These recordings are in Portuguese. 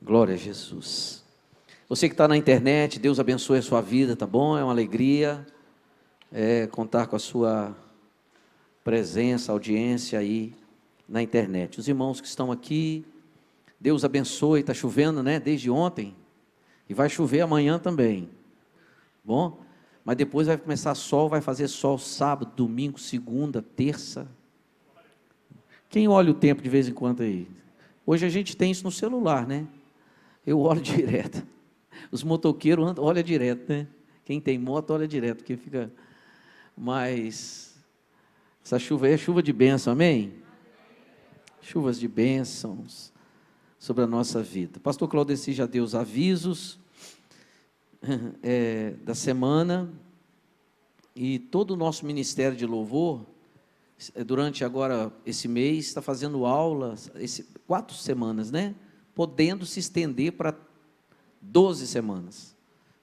Glória a Jesus. Você que está na internet, Deus abençoe a sua vida, tá bom? É uma alegria contar com a sua presença, audiência aí na internet. Os irmãos que estão aqui, Deus abençoe. Está chovendo, né? Desde ontem, e vai chover amanhã também. Bom, mas depois vai começar sol, vai fazer sol sábado, domingo, segunda, terça. Quem olha o tempo de vez em quando aí? Hoje a gente tem isso no celular, né? Eu olho direto. Os motoqueiros olham direto, né? Quem tem moto olha direto, porque fica... Mas essa chuva aí é chuva de bênção, amém? Chuvas de bênçãos sobre a nossa vida. Pastor Claudeci já deu os avisos da semana, e todo o nosso ministério de louvor, durante agora esse mês, está fazendo aulas, 4 semanas, né? Podendo se estender para 12 semanas.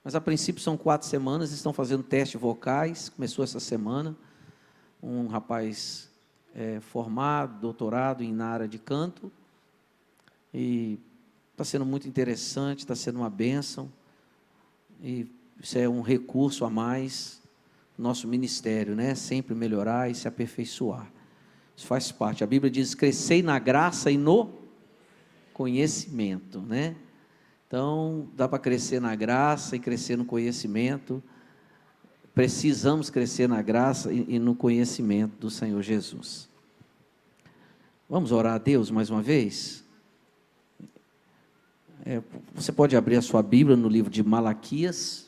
Mas a princípio são 4 semanas, estão fazendo testes vocais, começou essa semana, um rapaz formado, doutorado na área de canto, e está sendo muito interessante, está sendo uma bênção, e isso é um recurso a mais, nosso ministério, né? Sempre melhorar e se aperfeiçoar, isso faz parte. A Bíblia diz: crescei na graça e no conhecimento, né? Então, dá para crescer na graça e crescer no conhecimento. Precisamos crescer na graça e no conhecimento do Senhor Jesus. Vamos orar a Deus mais uma vez? Você pode abrir a sua Bíblia no livro de Malaquias,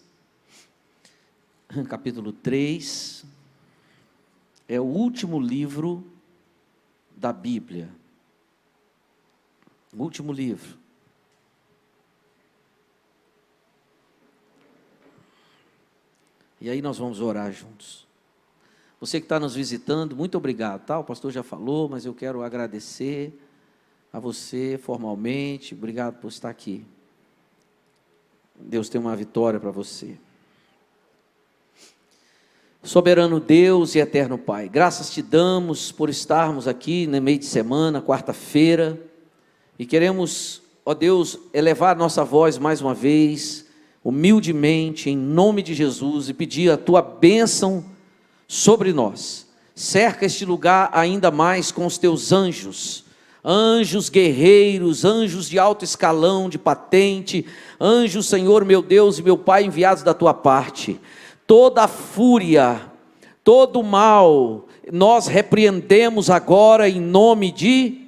capítulo 3. É o último livro da Bíblia. O último livro. E aí nós vamos orar juntos. Você que está nos visitando, muito obrigado, tá? O pastor já falou, mas eu quero agradecer a você formalmente. Obrigado por estar aqui. Deus tem uma vitória para você. Soberano Deus e eterno Pai, graças te damos por estarmos aqui no meio de semana, quarta-feira, e queremos, ó Deus, elevar nossa voz mais uma vez, humildemente, em nome de Jesus, e pedir a tua bênção sobre nós. Cerca este lugar ainda mais com os teus anjos, anjos guerreiros, anjos de alto escalão, de patente, anjos, Senhor meu Deus e meu Pai, enviados da tua parte. Toda a fúria, todo o mal, nós repreendemos agora em nome de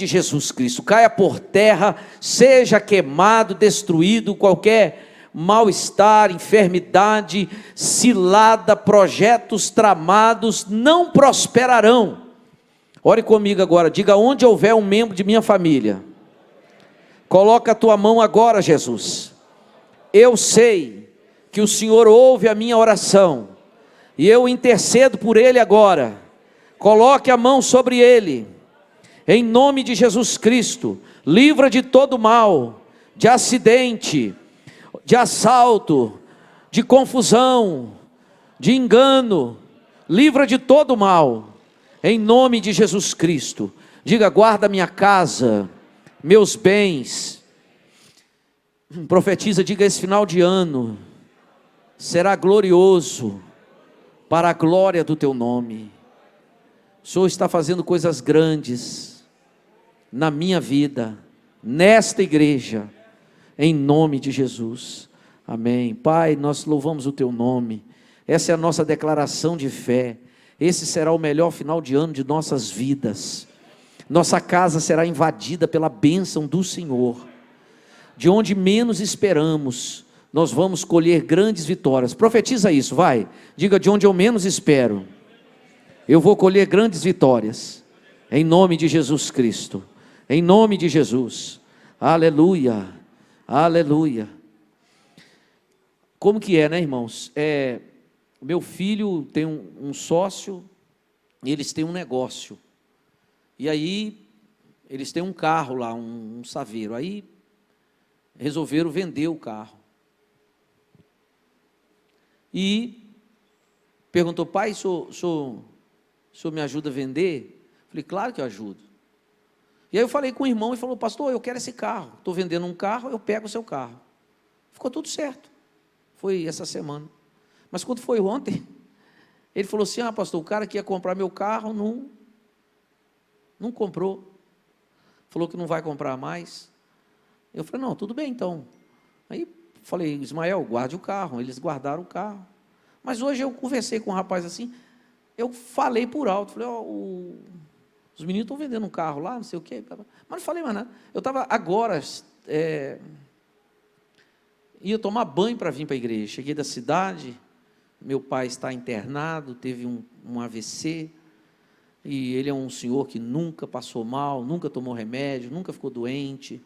Jesus Cristo. Caia por terra, seja queimado, destruído qualquer mal-estar, enfermidade, cilada, projetos tramados não prosperarão. Ore comigo agora, diga: onde houver um membro de minha família, coloca a tua mão agora, Jesus. Eu sei que o Senhor ouve a minha oração, e eu intercedo por ele agora. Coloque a mão sobre ele, em nome de Jesus Cristo. Livra de todo mal, de acidente, de assalto, de confusão, de engano. Livra de todo mal, em nome de Jesus Cristo. Diga: guarda minha casa, meus bens. Profetiza, diga: esse final de ano será glorioso, para a glória do teu nome. O Senhor está fazendo coisas grandes na minha vida, nesta igreja, em nome de Jesus, amém. Pai, nós louvamos o teu nome, essa é a nossa declaração de fé. Esse será o melhor final de ano de nossas vidas. Nossa casa será invadida pela bênção do Senhor. De onde menos esperamos, nós vamos colher grandes vitórias. Profetiza isso, vai. Diga: de onde eu menos espero, eu vou colher grandes vitórias, em nome de Jesus Cristo, em nome de Jesus. Aleluia, aleluia. Como que é, né, irmãos? Meu filho tem um sócio, e eles têm um negócio, e aí eles têm um carro lá, um Saveiro. Aí resolveram vender o carro, e perguntou: pai, o senhor me ajuda a vender? Falei: claro que eu ajudo. E aí eu falei com o irmão e falou: pastor, eu quero esse carro, estou vendendo um carro, eu pego o seu carro. Ficou tudo certo. Foi essa semana. Mas quando foi ontem, ele falou assim: pastor, o cara que ia comprar meu carro não comprou. Falou que não vai comprar mais. Eu falei: não, tudo bem então. Aí falei: Ismael, guarde o carro. Eles guardaram o carro. Mas hoje eu conversei com um rapaz assim, eu falei por alto, falei: os meninos estão vendendo um carro lá, não sei o quê. Mas não falei mais nada. Eu estava agora, ia tomar banho para vir para a igreja. Cheguei da cidade, meu pai está internado, teve um AVC, e ele é um senhor que nunca passou mal, nunca tomou remédio, nunca ficou doente.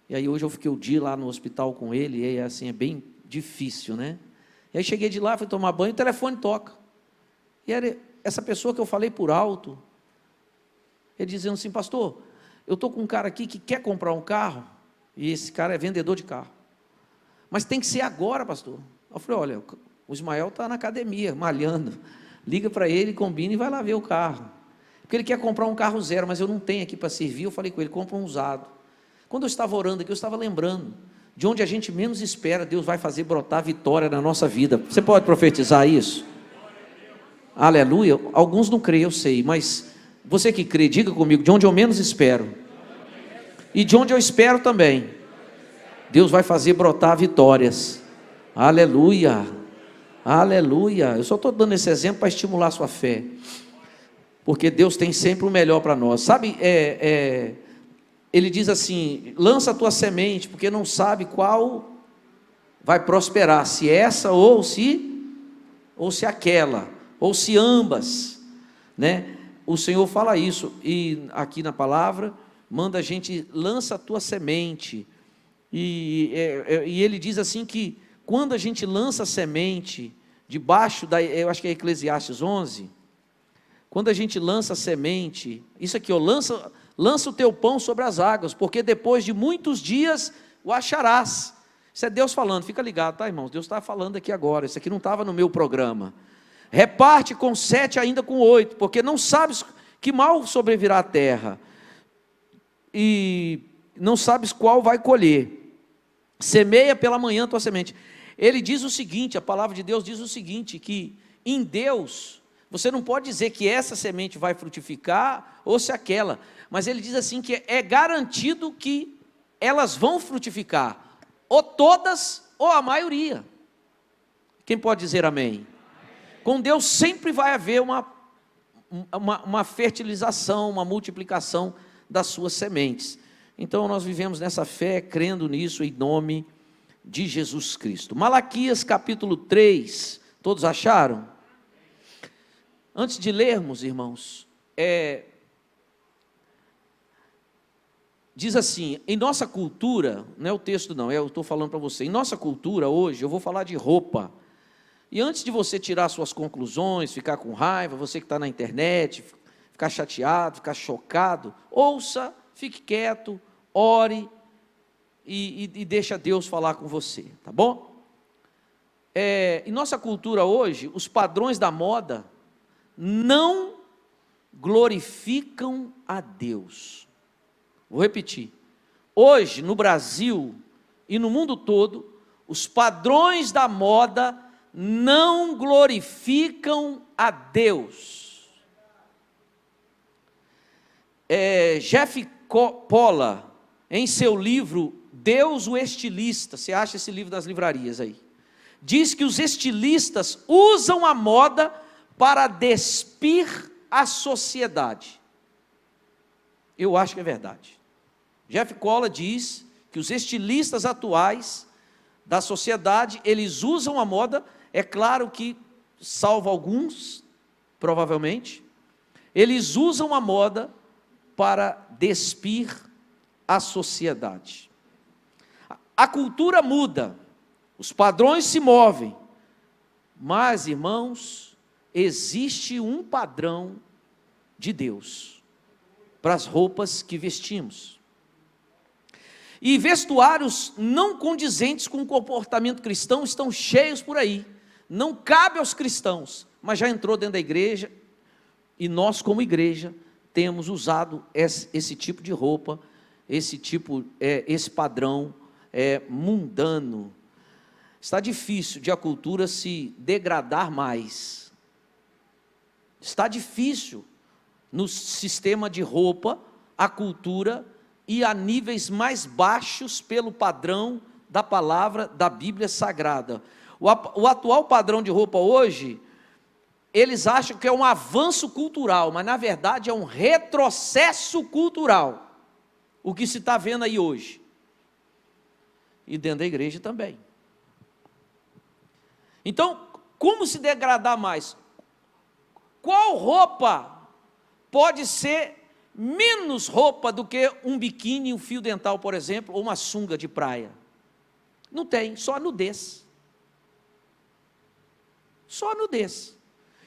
E aí hoje eu fiquei o dia lá no hospital com ele, e assim, é bem difícil, né? E aí cheguei de lá, fui tomar banho, o telefone toca. E era essa pessoa que eu falei por alto, ele dizendo assim: pastor, eu estou com um cara aqui que quer comprar um carro, e esse cara é vendedor de carro. Mas tem que ser agora, pastor. Eu falei: olha, o Ismael está na academia, malhando. Liga para ele, combina e vai lá ver o carro. Porque ele quer comprar um carro zero, mas eu não tenho aqui para servir. Eu falei com ele: compra um usado. Quando eu estava orando aqui, eu estava lembrando, de onde a gente menos espera, Deus vai fazer brotar vitória na nossa vida. Você pode profetizar isso? Aleluia. Alguns não creem, eu sei, mas você que crê, diga comigo: de onde eu menos espero, e de onde eu espero também, Deus vai fazer brotar vitórias. Aleluia, aleluia. Eu só estou dando esse exemplo para estimular a sua fé, porque Deus tem sempre o melhor para nós. Sabe, ele diz assim: lança a tua semente, porque não sabe qual vai prosperar, se essa ou se aquela, ou se ambas, né? O Senhor fala isso, e aqui na palavra, manda a gente: lança a tua semente, e ele diz assim que, quando a gente lança a semente, debaixo eu acho que é Eclesiastes 11, quando a gente lança a semente, isso aqui, lança o teu pão sobre as águas, porque depois de muitos dias o acharás. Isso é Deus falando, fica ligado, tá, irmãos? Deus está falando aqui agora, isso aqui não estava no meu programa. Reparte com 7 ainda com 8, porque não sabes que mal sobrevirá à terra, e não sabes qual vai colher. Semeia pela manhã a tua semente. Ele diz o seguinte, a palavra de Deus diz o seguinte, que em Deus, você não pode dizer que essa semente vai frutificar, ou se aquela, mas ele diz assim, que é garantido que elas vão frutificar, ou todas, ou a maioria. Quem pode dizer amém? Com Deus sempre vai haver uma fertilização, uma multiplicação das suas sementes. Então nós vivemos nessa fé, crendo nisso, em nome de Jesus Cristo. Malaquias capítulo 3, todos acharam? Antes de lermos, irmãos, diz assim, em nossa cultura, não é o texto não, eu estou falando para você, em nossa cultura hoje, eu vou falar de roupa, e antes de você tirar suas conclusões, ficar com raiva, você que está na internet, ficar chateado, ficar chocado, ouça, fique quieto, ore, e deixa Deus falar com você, tá bom? Em nossa cultura hoje, os padrões da moda não glorificam a Deus. Vou repetir, hoje no Brasil e no mundo todo, os padrões da moda não glorificam a Deus. Jeff Pola, em seu livro Deus o Estilista, você acha esse livro nas livrarias aí, diz que os estilistas usam a moda para despir a sociedade. Eu acho que é verdade. Jeff Pola diz que os estilistas atuais da sociedade, eles usam a moda, é claro que, salvo alguns, provavelmente, eles usam a moda para despir a sociedade. A cultura muda, os padrões se movem, mas, irmãos, existe um padrão de Deus para as roupas que vestimos. E vestuários não condizentes com o comportamento cristão estão cheios por aí. Não cabe aos cristãos, mas já entrou dentro da igreja, e nós como igreja temos usado esse tipo de roupa, esse padrão mundano. Está difícil de a cultura se degradar mais. Está difícil no sistema de roupa, a cultura ir a níveis mais baixos pelo padrão da palavra da Bíblia Sagrada. O atual padrão de roupa hoje, eles acham que é um avanço cultural, mas na verdade é um retrocesso cultural, o que se está vendo aí hoje, e dentro da igreja também. Então, como se degradar mais? Qual roupa pode ser menos roupa do que um biquíni, um fio dental, por exemplo, ou uma sunga de praia? Não tem, só a nudez. Só a nudez.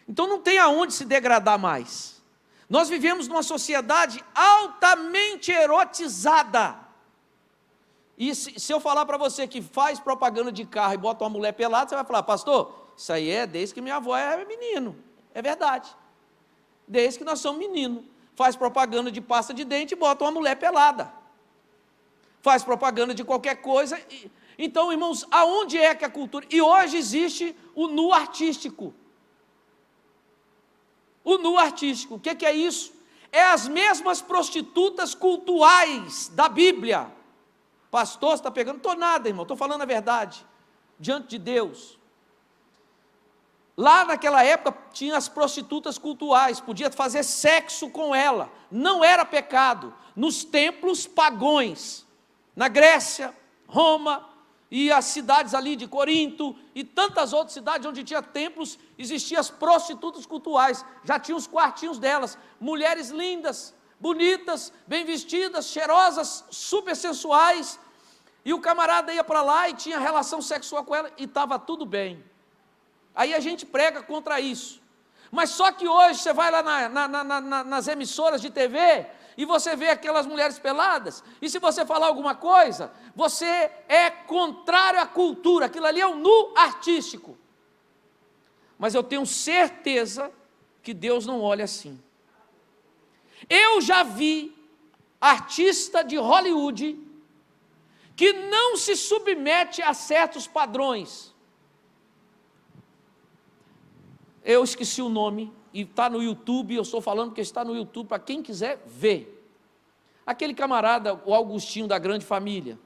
Então não tem aonde se degradar mais. Nós vivemos numa sociedade altamente erotizada. E se eu falar para você que faz propaganda de carro e bota uma mulher pelada, você vai falar: pastor, isso aí é desde que minha avó é menino. É verdade. Desde que nós somos menino. Faz propaganda de pasta de dente e bota uma mulher pelada. Faz propaganda de qualquer coisa. Então, irmãos, aonde é que a cultura... E hoje existe o nu artístico. O nu artístico, o que é isso? É as mesmas prostitutas cultuais da Bíblia. Pastor, você está pegando? Não estou nada, irmão, estou falando a verdade, diante de Deus. Lá naquela época tinha as prostitutas cultuais, podia fazer sexo com ela, não era pecado, nos templos pagões, na Grécia, Roma, e as cidades ali de Corinto, e tantas outras cidades onde tinha templos, existiam as prostitutas cultuais, já tinha os quartinhos delas, mulheres lindas, bonitas, bem vestidas, cheirosas, super sensuais, e o camarada ia para lá e tinha relação sexual com ela, e estava tudo bem. Aí a gente prega contra isso, mas só que hoje você vai lá nas emissoras de TV, e você vê aquelas mulheres peladas, e se você falar alguma coisa, você é contrário à cultura, aquilo ali é um nu artístico. Mas eu tenho certeza que Deus não olha assim. Eu já vi artista de Hollywood que não se submete a certos padrões. Eu esqueci o nome, e está no YouTube, eu estou falando que está no YouTube, para quem quiser ver. Aquele camarada, o Augustinho da Grande Família,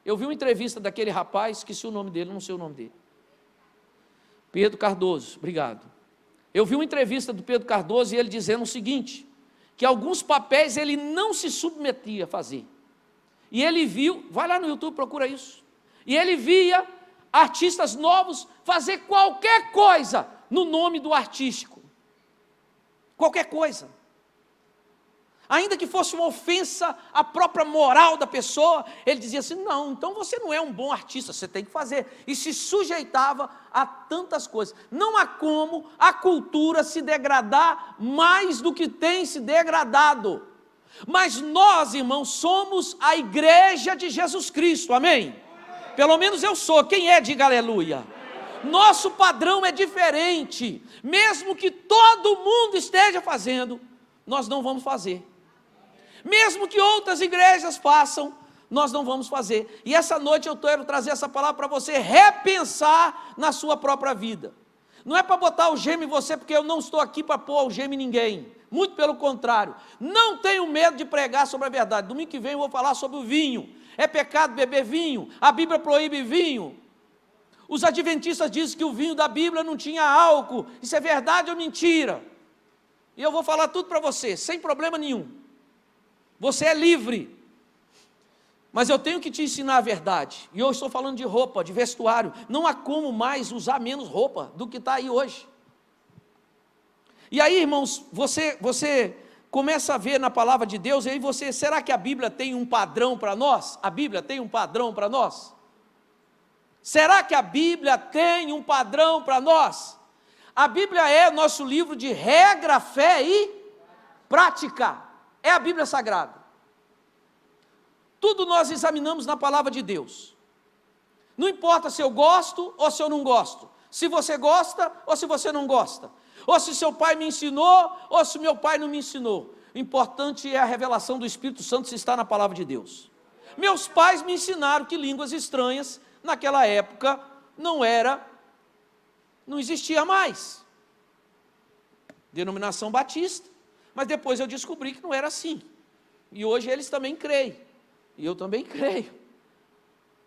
eu vi uma entrevista daquele rapaz, esqueci o nome dele, não sei o nome dele. Pedro Cardoso, obrigado. Eu vi uma entrevista do Pedro Cardoso e ele dizendo o seguinte, que alguns papéis ele não se submetia a fazer. E ele viu, vai lá no YouTube, procura isso. E ele via artistas novos fazer qualquer coisa no nome do artístico. Qualquer coisa. Ainda que fosse uma ofensa à própria moral da pessoa, ele dizia assim: não, então você não é um bom artista, você tem que fazer. E se sujeitava a tantas coisas. Não há como a cultura se degradar mais do que tem se degradado. Mas nós, irmãos, somos a igreja de Jesus Cristo, amém? Pelo menos eu sou, quem é, diga aleluia. Nosso padrão é diferente, mesmo que todo mundo esteja fazendo, nós não vamos fazer. Mesmo que outras igrejas façam, nós não vamos fazer. E essa noite eu quero trazer essa palavra para você repensar na sua própria vida. Não é para botar algema em você, porque eu não estou aqui para pôr algema em ninguém. Muito pelo contrário. Não tenho medo de pregar sobre a verdade. Domingo que vem eu vou falar sobre o vinho. É pecado beber vinho? A Bíblia proíbe vinho. Os adventistas dizem que o vinho da Bíblia não tinha álcool. Isso é verdade ou mentira? E eu vou falar tudo para você, sem problema nenhum. Você é livre. Mas eu tenho que te ensinar a verdade. E eu estou falando de roupa, de vestuário. Não há como mais usar menos roupa do que está aí hoje. E aí, irmãos, você começa a ver na palavra de Deus, e aí será que a Bíblia tem um padrão para nós? A Bíblia tem um padrão para nós? Será que a Bíblia tem um padrão para nós? A Bíblia é nosso livro de regra, fé e prática. É a Bíblia Sagrada. Tudo nós examinamos na palavra de Deus. Não importa se eu gosto ou se eu não gosto. Se você gosta ou se você não gosta. Ou se seu pai me ensinou ou se meu pai não me ensinou. O importante é a revelação do Espírito Santo, se está na palavra de Deus. Meus pais me ensinaram que línguas estranhas, naquela época, não existia mais. Denominação batista, mas depois eu descobri que não era assim. E hoje eles também creem, e eu também creio,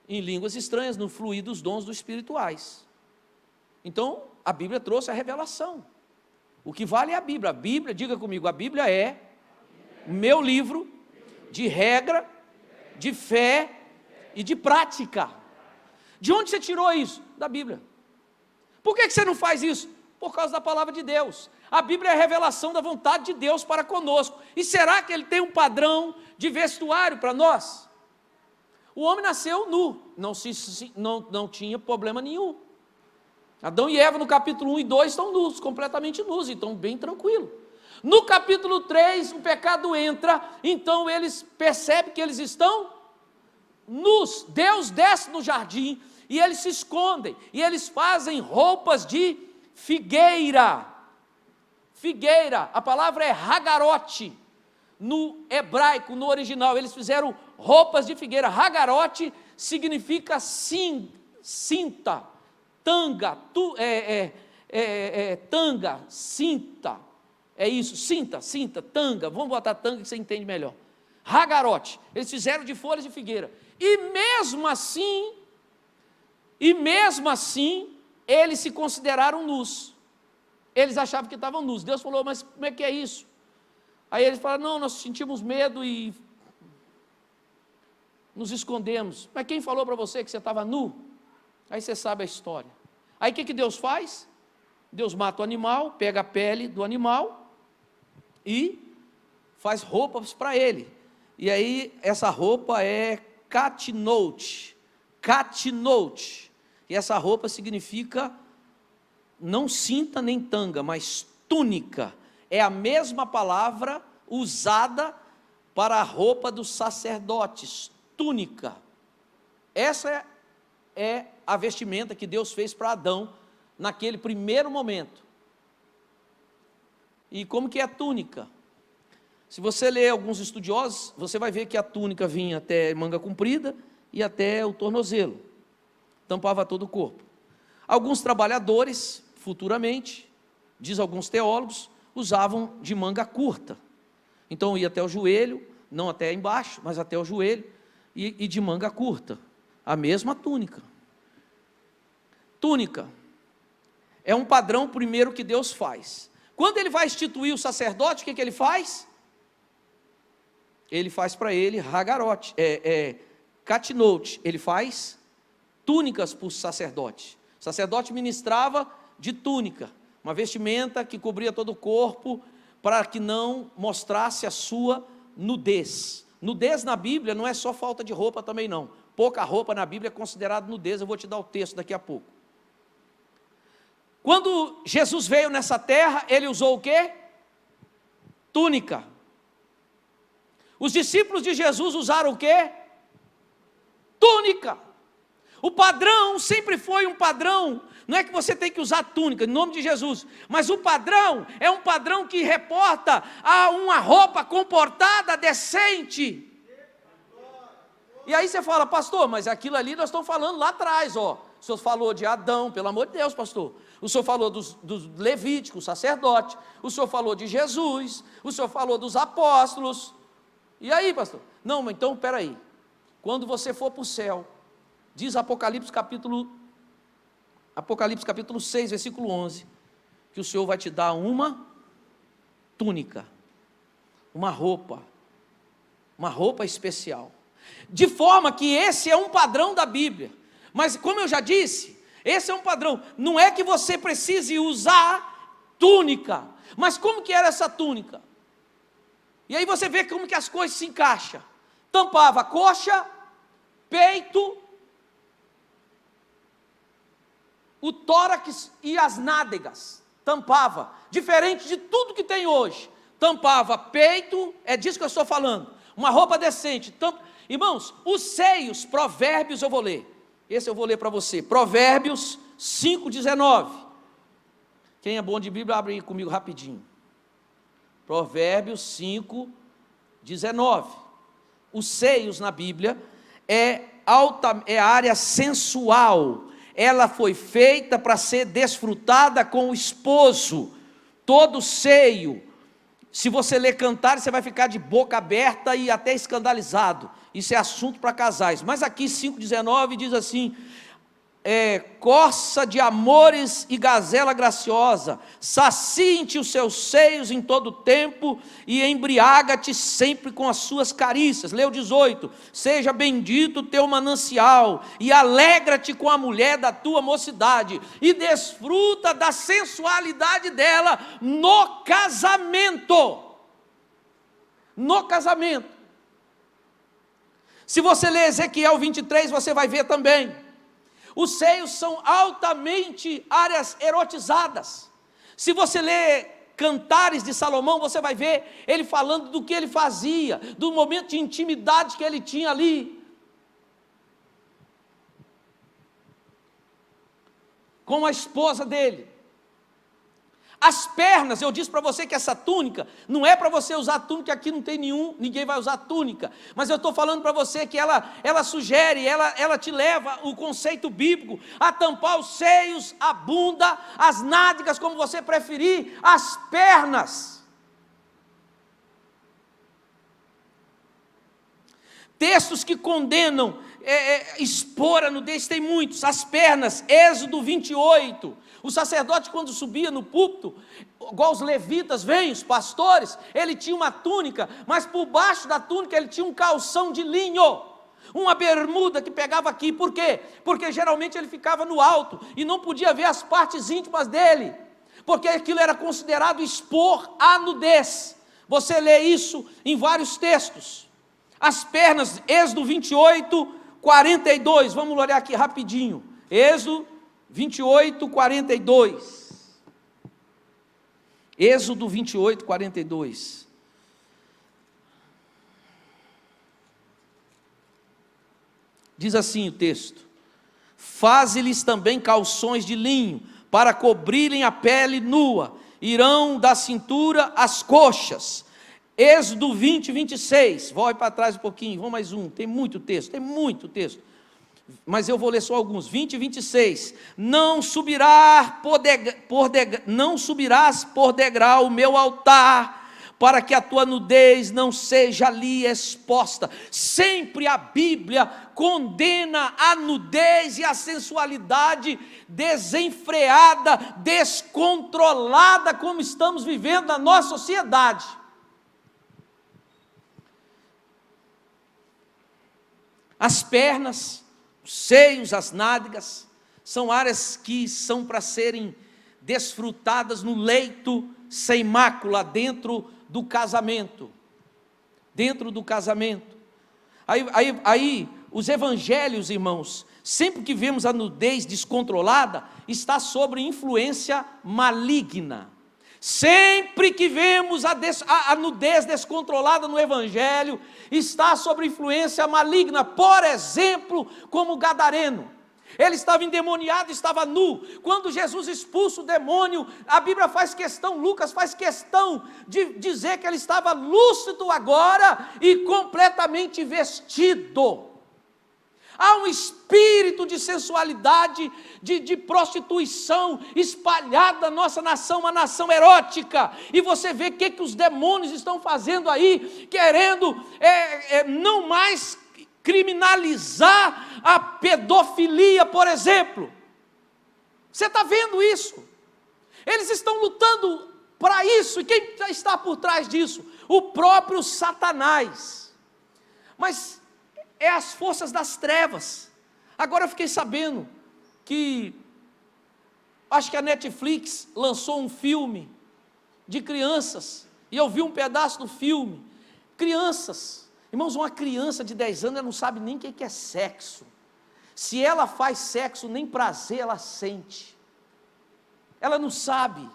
em línguas estranhas, no fluir dos dons dos espirituais. Então, a Bíblia trouxe a revelação. O que vale é a Bíblia. A Bíblia, diga comigo, a Bíblia é o meu livro de regra, de fé e de prática. De onde você tirou isso? Da Bíblia. Por que você não faz isso? Por causa da palavra de Deus. A Bíblia é a revelação da vontade de Deus para conosco. E será que Ele tem um padrão de vestuário para nós? O homem nasceu nu, não tinha problema nenhum. Adão e Eva no capítulo 1 e 2 estão nus, completamente nus, então bem tranquilo. No capítulo 3 o pecado entra, então eles percebem que eles estão nus. Deus desce no jardim e eles se escondem, e eles fazem roupas de figueira. Figueira, a palavra é hagarote, no hebraico, no original, eles fizeram roupas de figueira. Hagarote significa cinta, tanga, tanga, cinta, é isso, cinta, tanga, vamos botar tanga que você entende melhor. Hagarote, eles fizeram de folhas de figueira, e mesmo assim, eles se consideraram nus. Eles achavam que estavam nus. Deus falou, mas como é que é isso? Aí eles falaram, não, nós sentimos medo e nos escondemos. Mas quem falou para você que você estava nu? Aí você sabe a história. Aí o que Deus faz? Deus mata o animal, pega a pele do animal e faz roupas para ele. E aí essa roupa é katinote. E essa roupa significa não cinta nem tanga, mas túnica. É a mesma palavra usada para a roupa dos sacerdotes, túnica. Essa é a vestimenta que Deus fez para Adão naquele primeiro momento. E como que é a túnica? Se você ler alguns estudiosos, você vai ver que a túnica vinha até manga comprida e até o tornozelo, tampava todo o corpo. Alguns trabalhadores, futuramente, diz alguns teólogos, usavam de manga curta, então ia até o joelho, não até embaixo, mas até o joelho, e de manga curta, a mesma túnica. Túnica é um padrão primeiro que Deus faz. Quando Ele vai instituir o sacerdote, o que Ele faz? Ele faz para ele hagarote, katinote, ele faz túnicas para o sacerdote. O sacerdote ministrava de túnica, uma vestimenta que cobria todo o corpo, para que não mostrasse a sua nudez. Nudez na Bíblia não é só falta de roupa também não. Pouca roupa na Bíblia é considerado nudez, eu vou te dar o texto daqui a pouco. Quando Jesus veio nessa terra, Ele usou o quê? Túnica. Os discípulos de Jesus usaram o quê? Túnica. O padrão sempre foi um padrão, não é que você tem que usar túnica, em nome de Jesus, mas o padrão é um padrão que reporta a uma roupa comportada, decente. E aí você fala, pastor, mas aquilo ali nós estamos falando lá atrás, ó. O senhor falou de Adão, pelo amor de Deus, pastor. O senhor falou dos Levíticos, sacerdote. O senhor falou de Jesus. O senhor falou dos apóstolos. E aí, pastor? Não, mas então, espera aí. Quando você for para o céu, diz Apocalipse capítulo 6, versículo 11, que o Senhor vai te dar uma túnica, uma roupa especial. De forma que esse é um padrão da Bíblia. Mas como eu já disse, esse é um padrão. Não é que você precise usar túnica, mas como que era essa túnica? E aí você vê como que as coisas se encaixam. Tampava a coxa, peito, o tórax e as nádegas. Tampava, diferente de tudo que tem hoje. Tampava peito, é disso que eu estou falando. Uma roupa decente. Irmãos, os seios, Provérbios eu vou ler. Esse eu vou ler para você. Provérbios 5:19. Quem é bom de Bíblia, abre aí comigo rapidinho. Provérbios 5, 19. Os seios na Bíblia é a área sensual. Ela foi feita para ser desfrutada com o esposo. Todo seio, se você ler Cantares, você vai ficar de boca aberta e até escandalizado. Isso é assunto para casais. Mas aqui 5,19 diz assim: corça de amores e gazela graciosa, sacie-te os seus seios em todo o tempo e embriaga-te sempre com as suas carícias. Leu 18: seja bendito o teu manancial e alegra-te com a mulher da tua mocidade e desfruta da sensualidade dela no casamento. No casamento. Se você ler Ezequiel 23, você vai ver também. Os seios são altamente áreas erotizadas. Se você ler Cantares de Salomão, você vai ver ele falando do que ele fazia, do momento de intimidade que ele tinha ali com a esposa dele. As pernas, eu disse para você que essa túnica, não é para você usar túnica, aqui não tem ninguém vai usar túnica, mas eu estou falando para você que ela sugere, ela te leva o conceito bíblico, a tampar os seios, a bunda, as nádegas, como você preferir, as pernas. Textos que condenam, expor a nudez, tem muitos. As pernas, Êxodo 28, o sacerdote quando subia no púlpito, igual os levitas vêm, os pastores, ele tinha uma túnica, mas por baixo da túnica ele tinha um calção de linho, uma bermuda que pegava aqui. Por quê? Porque geralmente ele ficava no alto, e não podia ver as partes íntimas dele, porque aquilo era considerado expor a nudez. Você lê isso em vários textos. As pernas, Êxodo 28, 42, vamos olhar aqui rapidinho, Êxodo 28, 42, Êxodo 28, 42, diz assim o texto: faze-lhes também calções de linho, para cobrirem a pele nua, irão da cintura às coxas. Êxodo 20, 26, volte para trás um pouquinho, vamos mais um, tem muito texto, mas eu vou ler só alguns. 20 e 26, não subirás por degrau o meu altar, para que a tua nudez não seja ali exposta. Sempre a Bíblia condena a nudez e a sensualidade desenfreada, descontrolada, como estamos vivendo na nossa sociedade. As pernas, os seios, as nádegas, são áreas que são para serem desfrutadas no leito sem mácula, dentro do casamento. Dentro do casamento. Aí os evangelhos, irmãos, sempre que vemos a nudez descontrolada, está sob influência maligna. Sempre que vemos a nudez descontrolada no Evangelho, está sob influência maligna. Por exemplo, como o gadareno, ele estava endemoniado, estava nu. Quando Jesus expulsa o demônio, a Bíblia faz questão, Lucas faz questão de dizer que ele estava lúcido agora e completamente vestido. Há um espírito de sensualidade, de prostituição espalhado na nossa nação, uma nação erótica. E você vê o que os demônios estão fazendo aí, querendo não mais criminalizar a pedofilia, por exemplo. Você está vendo isso? Eles estão lutando para isso. E quem está por trás disso? O próprio Satanás. Mas é as forças das trevas. Agora eu fiquei sabendo que, acho que a Netflix lançou um filme de crianças, e eu vi um pedaço do filme. Crianças, irmãos, uma criança de 10 anos, ela não sabe nem o que é sexo. Se ela faz sexo, nem prazer ela sente. Ela não sabe.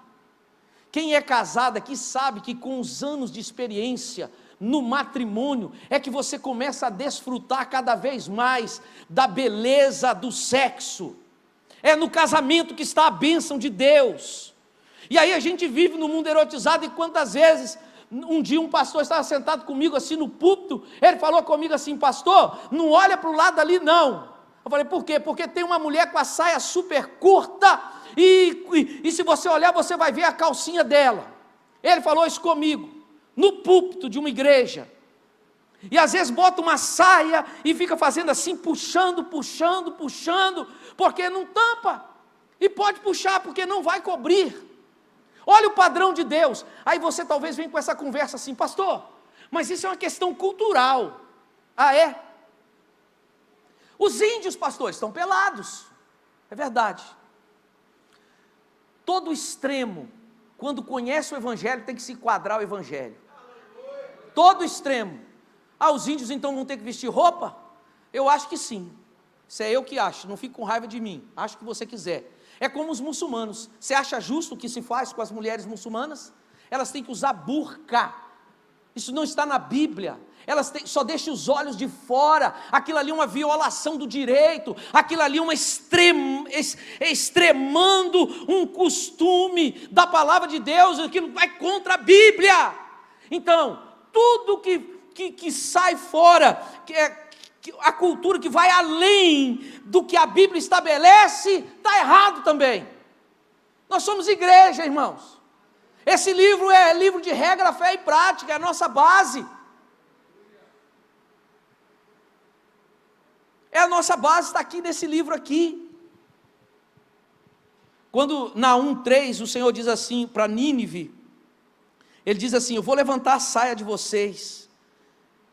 Quem é casado aqui sabe que com os anos de experiência no matrimônio, é que você começa a desfrutar cada vez mais da beleza do sexo. É no casamento que está a bênção de Deus. E aí a gente vive no mundo erotizado, e quantas vezes Um dia um pastor estava sentado comigo assim no púlpito, ele falou comigo assim: pastor, não olha para o lado ali não. Eu falei: por quê? Porque tem uma mulher com a saia super curta, e se você olhar, você vai ver a calcinha dela. Ele falou isso comigo, no púlpito de uma igreja. E às vezes bota uma saia e fica fazendo assim, puxando, porque não tampa. E pode puxar, porque não vai cobrir. Olha o padrão de Deus. Aí você talvez venha com essa conversa assim: pastor, mas isso é uma questão cultural. Ah, é? Os índios, pastor, estão pelados. É verdade. Todo extremo, quando conhece o evangelho, tem que se enquadrar o evangelho. Todo extremo. Ah, os índios então vão ter que vestir roupa? Eu acho que sim. Isso é eu que acho, não fique com raiva de mim. Acho que você quiser. É como os muçulmanos. Você acha justo o que se faz com as mulheres muçulmanas? Elas têm que usar burca. Isso não está na Bíblia. Elas só deixam os olhos de fora. Aquilo ali é uma violação do direito. Aquilo ali é uma extremando um costume da palavra de Deus. Aquilo vai contra a Bíblia. Então, tudo que sai fora, a cultura que vai além do que a Bíblia estabelece, está errado também. Nós somos igreja, irmãos. Esse livro é livro de regra, fé e prática, é a nossa base. É a nossa base, está aqui nesse livro aqui. Quando Naum 3, o Senhor diz assim para Nínive, Ele diz assim: eu vou levantar a saia de vocês.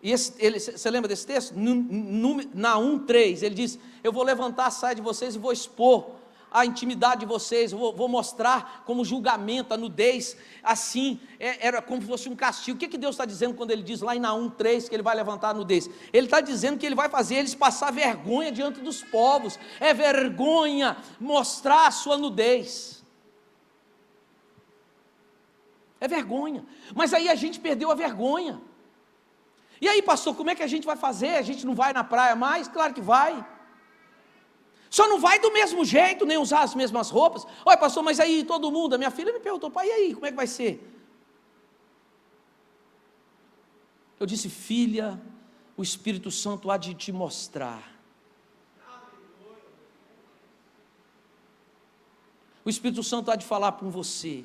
E você lembra desse texto? Naum 3, ele diz: eu vou levantar a saia de vocês e vou expor a intimidade de vocês, vou mostrar como julgamento, a nudez, assim, era como se fosse um castigo. O que Deus está dizendo quando Ele diz lá em Naum 3 que Ele vai levantar a nudez? Ele está dizendo que Ele vai fazer eles passar vergonha diante dos povos. É vergonha mostrar a sua nudez. É vergonha. Mas aí a gente perdeu a vergonha. E aí, pastor, como é que a gente vai fazer? A gente não vai na praia mais? Claro que vai. Só não vai do mesmo jeito, nem usar as mesmas roupas. Olha, pastor, mas aí todo mundo, a minha filha me perguntou: pai, e aí, como é que vai ser? Eu disse: filha, o Espírito Santo há de te mostrar. O Espírito Santo há de falar com você.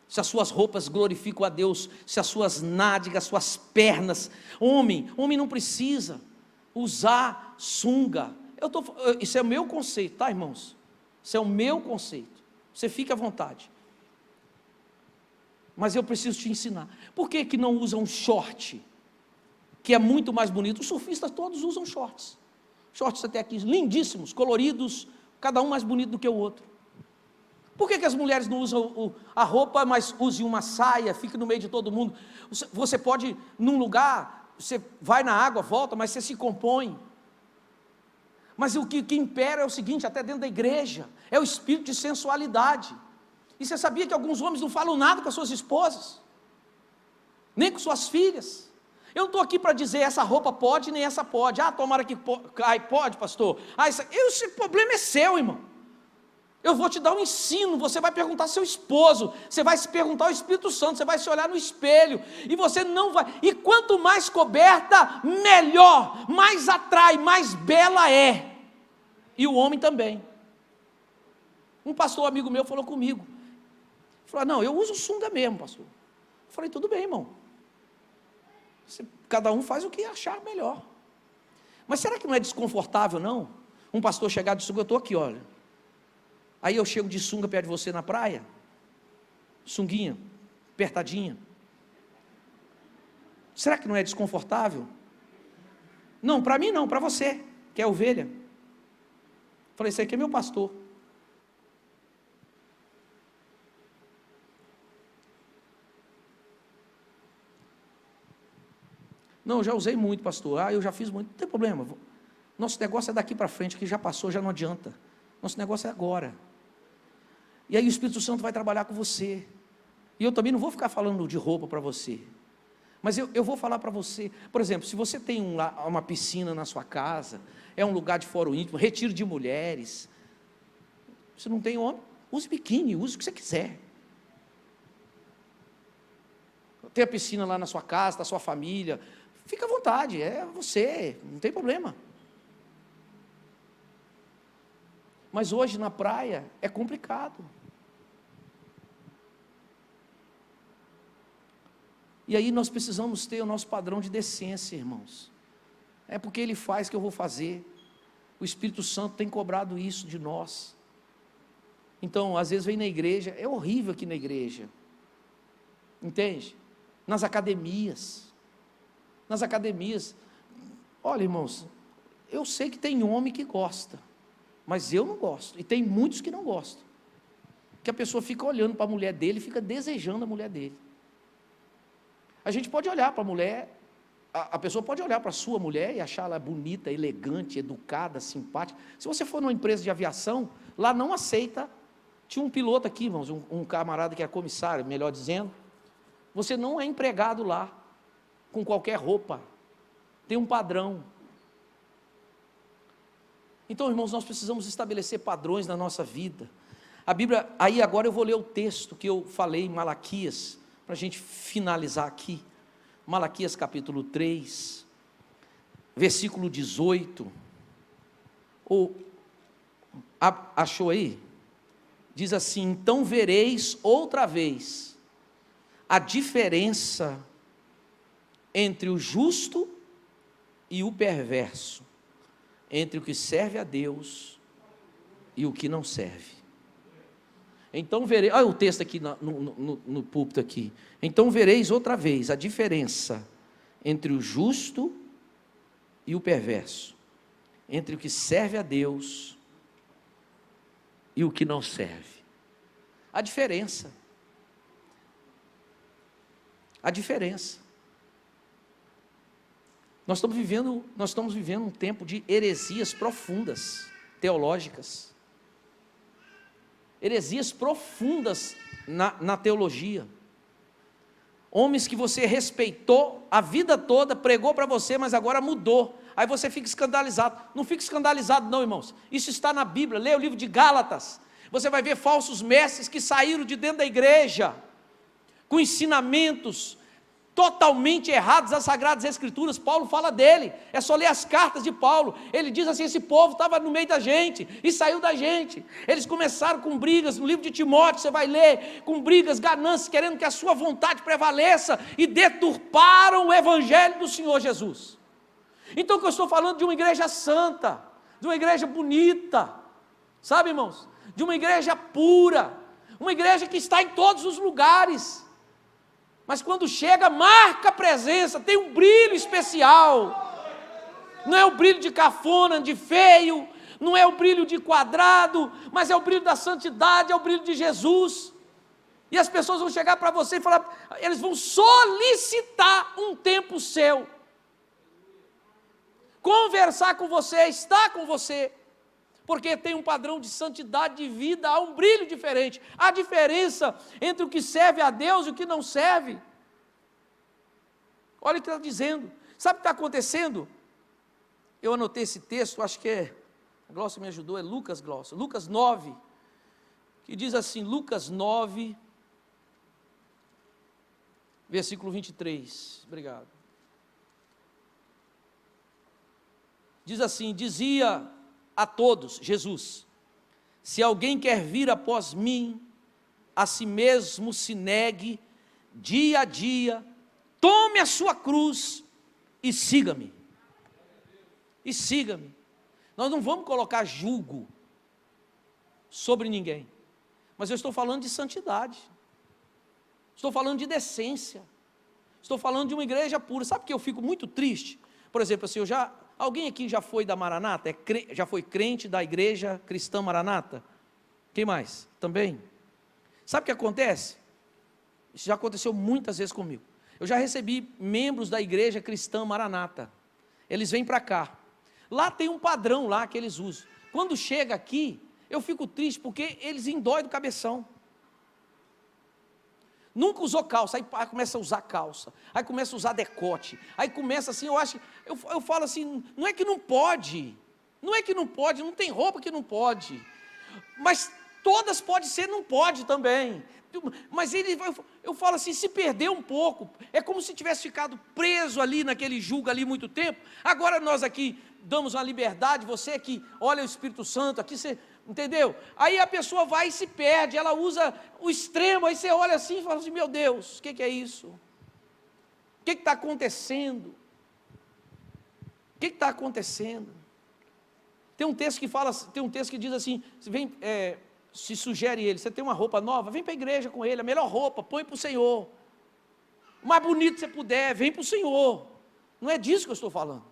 Se as suas roupas glorificam a Deus, se as suas nádegas, suas pernas. Homem não precisa usar sunga. Isso é o meu conceito, tá, irmãos? Isso é o meu conceito. Você fica à vontade. Mas eu preciso te ensinar. Por que não usa um short, que é muito mais bonito? Os surfistas todos usam shorts. Shorts até aqui, lindíssimos, coloridos, cada um mais bonito do que o outro. Por que as mulheres não usam a roupa, mas usem uma saia, fique no meio de todo mundo? Você pode, num lugar, você vai na água, volta, mas você se compõe. Mas o que impera é o seguinte, até dentro da igreja, é o espírito de sensualidade. E você sabia que alguns homens não falam nada com as suas esposas? Nem com suas filhas? Eu não estou aqui para dizer essa roupa pode, nem essa pode. Ah, tomara que pode, pastor. Esse problema é seu, irmão. Eu vou te dar um ensino, você vai perguntar ao seu esposo, você vai se perguntar ao Espírito Santo, você vai se olhar no espelho, e você não vai, e quanto mais coberta, melhor, mais atrai, mais bela é, e o homem também. Um pastor amigo meu falou comigo, falou: não, eu uso sunga mesmo, pastor. Eu falei: tudo bem, irmão, cada um faz o que achar melhor. Mas será que não é desconfortável, não? Um pastor chegar de sunga, eu estou aqui, olha. Aí eu chego de sunga perto de você na praia, sunguinha, apertadinha. Será que não é desconfortável? Não, para mim não, para você, que é ovelha. Falei: esse aqui é meu pastor. Não, eu já usei muito, pastor. Eu já fiz muito, não tem problema. Nosso negócio é daqui para frente, que já passou, já não adianta. Nosso negócio é agora. E aí o Espírito Santo vai trabalhar com você. E eu também não vou ficar falando de roupa para você. Mas eu vou falar para você. Por exemplo, se você tem uma piscina na sua casa, é um lugar de fórum íntimo, retiro de mulheres. Se não tem homem, use biquíni, use o que você quiser. Tem a piscina lá na sua casa, da sua família. Fica à vontade, é você, não tem problema. Mas hoje na praia é complicado. E aí nós precisamos ter o nosso padrão de decência, irmãos. É porque Ele faz que eu vou fazer. O Espírito Santo tem cobrado isso de nós. Então, às vezes vem na igreja, é horrível aqui na igreja. Entende? Nas academias. Olha, irmãos, eu sei que tem homem que gosta, mas eu não gosto. E tem muitos que não gostam. Que a pessoa fica olhando para a mulher dele, fica desejando a mulher dele. A gente pode olhar para a mulher, a pessoa pode olhar para a sua mulher e achar ela bonita, elegante, educada, simpática. Se você for numa empresa de aviação, lá não aceita. Tinha um piloto aqui, irmãos, um camarada que é comissário, melhor dizendo. Você não é empregado lá, com qualquer roupa. Tem um padrão. Então, irmãos, nós precisamos estabelecer padrões na nossa vida. A Bíblia, aí agora eu vou ler o texto que eu falei em Malaquias, para a gente finalizar aqui. Malaquias capítulo 3, versículo 18. Achou aí? Diz assim: então vereis outra vez a diferença entre o justo e o perverso, entre o que serve a Deus e o que não serve. Então vereis, olha o texto aqui no púlpito aqui. Então vereis outra vez a diferença entre o justo e o perverso, entre o que serve a Deus e o que não serve. A diferença. Nós estamos vivendo um tempo de heresias profundas, teológicas. Heresias profundas na teologia. Homens que você respeitou a vida toda, pregou para você, mas agora mudou. Aí você fica escandalizado. Não fica escandalizado não, irmãos. Isso está na Bíblia. Leia o livro de Gálatas. Você vai ver falsos mestres que saíram de dentro da igreja, com ensinamentos totalmente errados das Sagradas Escrituras. Paulo fala dele, é só ler as cartas de Paulo. Ele diz assim: esse povo estava no meio da gente e saiu da gente. Eles começaram com brigas, no livro de Timóteo você vai ler, com brigas, ganâncias, querendo que a sua vontade prevaleça, e deturparam o evangelho do Senhor Jesus. Então que eu estou falando de uma igreja santa, de uma igreja bonita, sabe, irmãos, de uma igreja pura, uma igreja que está em todos os lugares, mas quando chega, marca a presença, tem um brilho especial. Não é o brilho de cafona, de feio, não é o brilho de quadrado, mas é o brilho da santidade, é o brilho de Jesus. E as pessoas vão chegar para você e falar, eles vão solicitar um tempo seu, conversar com você, estar com você, porque tem um padrão de santidade de vida, há um brilho diferente. Há diferença entre o que serve a Deus e o que não serve. Olha o que está dizendo. Sabe o que está acontecendo? Eu anotei esse texto, acho que a Glócia me ajudou, é Lucas 9, que diz assim, Lucas 9, versículo 23, obrigado. Diz assim, dizia a todos, Jesus, se alguém quer vir após mim, a si mesmo se negue, dia a dia, tome a sua cruz e siga-me. E siga-me. Nós não vamos colocar julgo sobre ninguém, mas eu estou falando de santidade, estou falando de decência, estou falando de uma igreja pura. Sabe que eu fico muito triste? Por exemplo, assim, alguém aqui já foi da Maranata? Já foi crente da igreja cristã Maranata? Quem mais? Também? Sabe o que acontece? Isso já aconteceu muitas vezes comigo. Eu já recebi membros da igreja cristã Maranata. Eles vêm para cá. Lá tem um padrão lá que eles usam. Quando chega aqui, eu fico triste porque eles endói do cabeção. Nunca usou calça, aí começa a usar calça, aí começa a usar decote, aí começa assim, eu falo assim, não é que não pode, não tem roupa que não pode, mas todas pode ser, não pode também. Mas eu falo assim, se perdeu um pouco, é como se tivesse ficado preso ali naquele jugo ali muito tempo. Agora nós aqui damos uma liberdade, você que olha o Espírito Santo, aqui você, entendeu? Aí a pessoa vai e se perde, ela usa o extremo, aí você olha assim e fala assim, meu Deus, o que é isso? O que está acontecendo? O que está acontecendo? Tem um texto que diz assim, se sugere ele, você tem uma roupa nova, vem para a igreja com ele, a melhor roupa, põe para o Senhor. O mais bonito que você puder, vem para o Senhor. Não é disso que eu estou falando.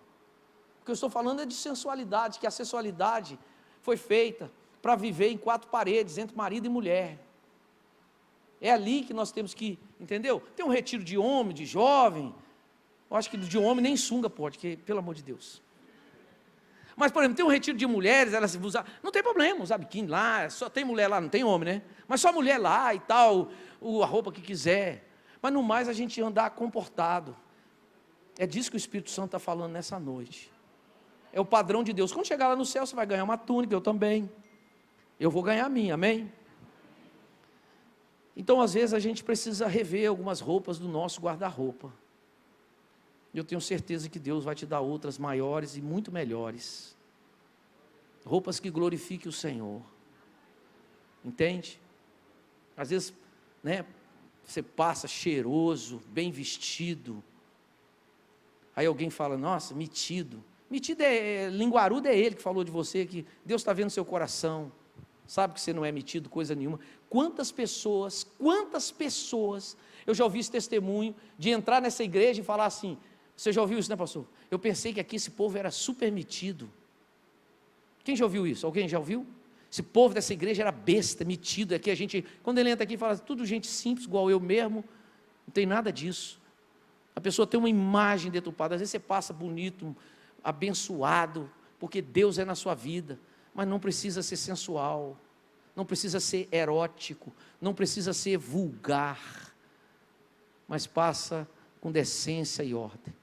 O que eu estou falando é de sensualidade, que a sensualidade foi feita para viver em 4 paredes, entre marido e mulher. É ali que nós temos que, entendeu? Tem um retiro de homem, de jovem, eu acho que de homem nem sunga pode, que, pelo amor de Deus. Mas, por exemplo, tem um retiro de mulheres, elas usam, não tem problema usar biquíni lá, só tem mulher lá, não tem homem, né? Mas só mulher lá e tal, a roupa que quiser. Mas no mais a gente andar comportado. É disso que o Espírito Santo está falando nessa noite. É o padrão de Deus. Quando chegar lá no céu, você vai ganhar uma túnica, eu também. Eu vou ganhar a minha, amém? Então, às vezes, a gente precisa rever algumas roupas do nosso guarda-roupa. Eu tenho certeza que Deus vai te dar outras maiores e muito melhores. Roupas que glorifiquem o Senhor. Entende? Às vezes, né, você passa cheiroso, bem vestido. Aí alguém fala, nossa, metido. Metido linguarudo é ele que falou de você, que Deus está vendo seu coração. Sabe que você não é metido, coisa nenhuma. Quantas pessoas, eu já ouvi esse testemunho, de entrar nessa igreja e falar assim, você já ouviu isso, né, pastor? Eu pensei que aqui esse povo era super metido. Quem já ouviu isso? Alguém já ouviu? Esse povo dessa igreja era besta, metido. Aqui a gente, quando ele entra aqui, fala, tudo gente simples, igual eu mesmo, não tem nada disso. A pessoa tem uma imagem deturpada, às vezes você passa bonito, abençoado, porque Deus é na sua vida, mas não precisa ser sensual, não precisa ser erótico, não precisa ser vulgar, mas passa com decência e ordem.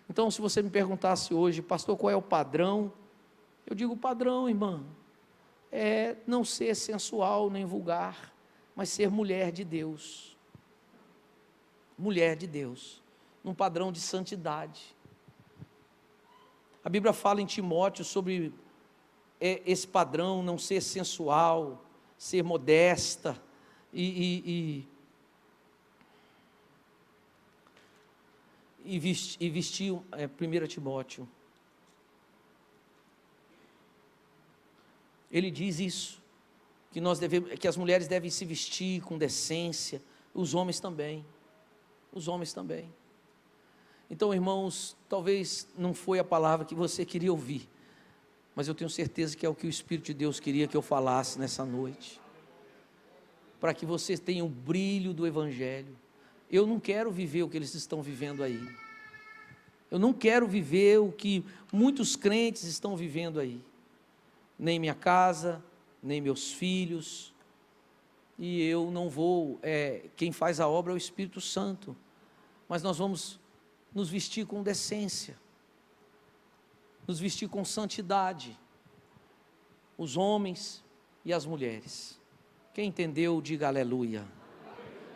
Então, se você me perguntasse hoje, pastor, qual é o padrão? Eu digo, o padrão, irmã, é não ser sensual nem vulgar, mas ser mulher de Deus. Mulher de Deus, num padrão de santidade. A Bíblia fala em Timóteo sobre esse padrão, não ser sensual, ser modesta e vestir 1 Timóteo. Ele diz isso, que as mulheres devem se vestir com decência, os homens também. Então, irmãos, talvez não foi a palavra que você queria ouvir, mas eu tenho certeza que é o que o Espírito de Deus queria que eu falasse nessa noite, para que você tenha o brilho do Evangelho. Eu não quero viver o que eles estão vivendo aí, eu não quero viver o que muitos crentes estão vivendo aí, nem minha casa, nem meus filhos, e eu não vou, quem faz a obra é o Espírito Santo, mas nós vamos nos vestir com decência, nos vestir com santidade, os homens e as mulheres. Quem entendeu, diga aleluia.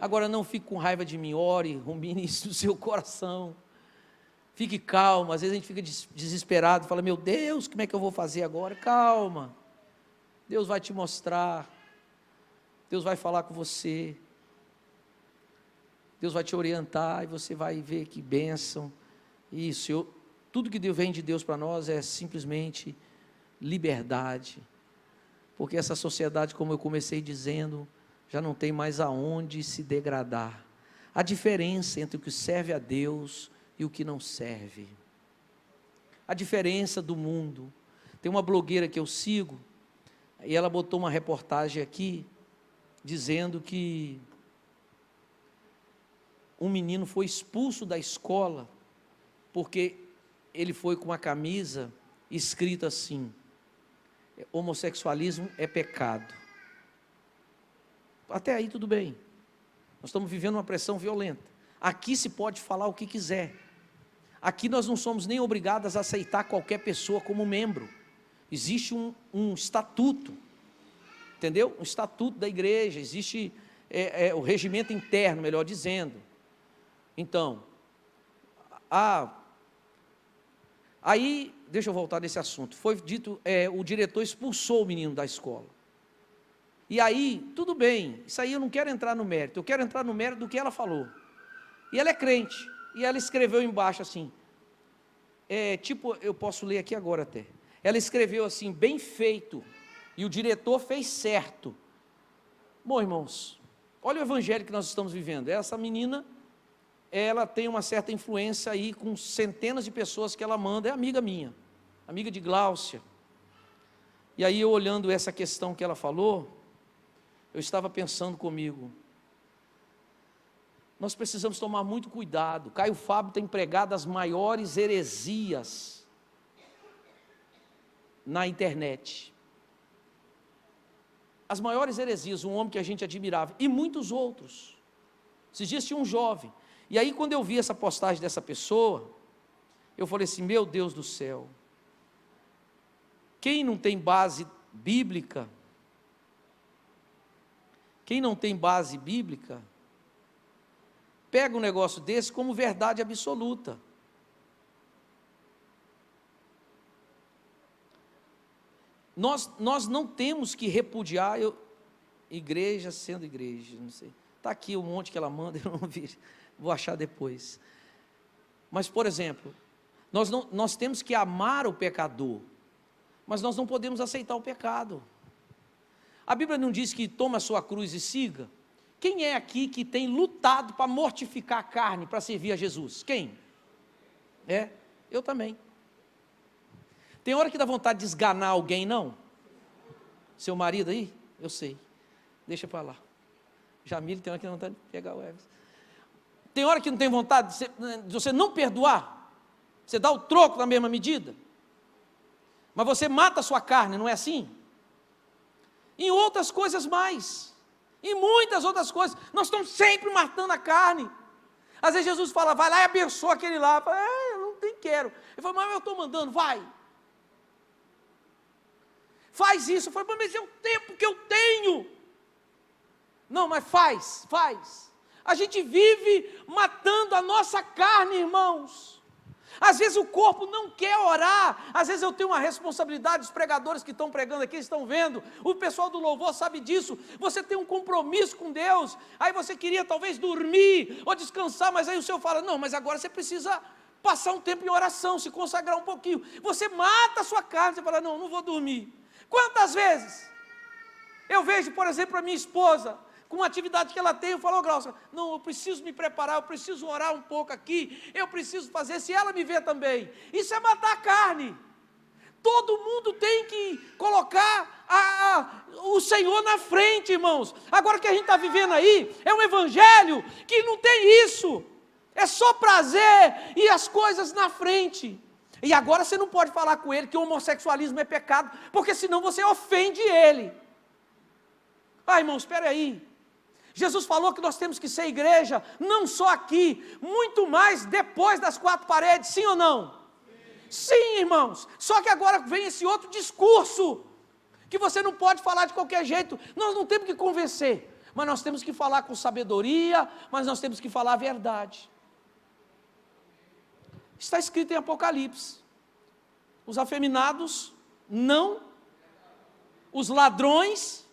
Agora não fique com raiva de mim, ore, rumine isso no seu coração, fique calmo. Às vezes a gente fica desesperado, fala, meu Deus, como é que eu vou fazer agora? Calma, Deus vai te mostrar, Deus vai falar com você, Deus vai te orientar e você vai ver que bênção. Isso, tudo que vem de Deus para nós é simplesmente liberdade, porque essa sociedade, como eu comecei dizendo, já não tem mais aonde se degradar. A diferença entre o que serve a Deus e o que não serve, a diferença do mundo. Tem uma blogueira que eu sigo, e ela botou uma reportagem aqui, dizendo que um menino foi expulso da escola, porque ele foi com uma camisa escrita assim, homossexualismo é pecado. Até aí tudo bem, nós estamos vivendo uma pressão violenta, aqui se pode falar o que quiser, aqui nós não somos nem obrigados a aceitar qualquer pessoa como membro, existe um estatuto, entendeu? Um estatuto da igreja, existe o regimento interno, melhor dizendo. Então, aí, deixa eu voltar nesse assunto, foi dito, o diretor expulsou o menino da escola. E aí, tudo bem, isso aí eu não quero entrar no mérito, eu quero entrar no mérito do que ela falou. E ela é crente, e ela escreveu embaixo assim, eu posso ler aqui agora até. Ela escreveu assim, bem feito, e o diretor fez certo. Bom, irmãos, olha o evangelho que nós estamos vivendo. Essa menina, ela tem uma certa influência aí com centenas de pessoas que ela manda, é amiga minha, amiga de Gláucia. E aí eu olhando essa questão que ela falou, eu estava pensando comigo, nós precisamos tomar muito cuidado. Caio Fábio tem pregado as maiores heresias na internet. As maiores heresias, um homem que a gente admirava, e muitos outros. Esses dias tinha um jovem, e aí quando eu vi essa postagem dessa pessoa, eu falei assim, meu Deus do céu, quem não tem base bíblica, pega um negócio desse como verdade absoluta. Nós não temos que repudiar, igreja sendo igreja, não sei, está aqui um monte que ela manda, eu não vi, vou achar depois. Mas, por exemplo, nós temos que amar o pecador, mas nós não podemos aceitar o pecado. A Bíblia não diz que toma a sua cruz e siga? Quem é aqui que tem lutado para mortificar a carne, para servir a Jesus? Quem? Eu também. Tem hora que dá vontade de esganar alguém, não? Seu marido aí? Eu sei. Deixa para lá. Jamile tem hora que dá vontade de pegar o Everson. Tem hora que não tem vontade de você não perdoar? Você dá o troco na mesma medida? Mas você mata a sua carne, não é assim? Em outras coisas mais. Em muitas outras coisas. Nós estamos sempre matando a carne. Às vezes Jesus fala, vai lá e abençoa aquele lá. Eu falo, eu não quero. Ele fala, mas eu estou mandando, vai. Faz isso. Eu falo, mas é o tempo que eu tenho. Não, mas faz. A gente vive matando a nossa carne, irmãos. Às vezes o corpo não quer orar, às vezes eu tenho uma responsabilidade, os pregadores que estão pregando aqui estão vendo, o pessoal do louvor sabe disso, você tem um compromisso com Deus, aí você queria talvez dormir ou descansar, mas aí o Senhor fala, não, mas agora você precisa passar um tempo em oração, se consagrar um pouquinho, você mata a sua carne, você fala, não vou dormir. Quantas vezes eu vejo, por exemplo, a minha esposa, com a atividade que ela tem, eu falo, Glaucia, não, eu preciso me preparar, eu preciso orar um pouco aqui, eu preciso fazer, se ela me vê também, isso é matar a carne. Todo mundo tem que colocar o Senhor na frente, irmãos. Agora o que a gente está vivendo aí, é um evangelho que não tem isso, é só prazer e as coisas na frente. E agora você não pode falar com ele que o homossexualismo é pecado, porque senão você ofende ele. Irmãos, espera aí. Jesus falou que nós temos que ser igreja, não só aqui, muito mais depois das quatro paredes, sim ou não? Sim, irmãos, só que agora vem esse outro discurso, que você não pode falar de qualquer jeito, nós não temos que convencer, mas nós temos que falar com sabedoria, mas nós temos que falar a verdade. Está escrito em Apocalipse, os afeminados não, os ladrões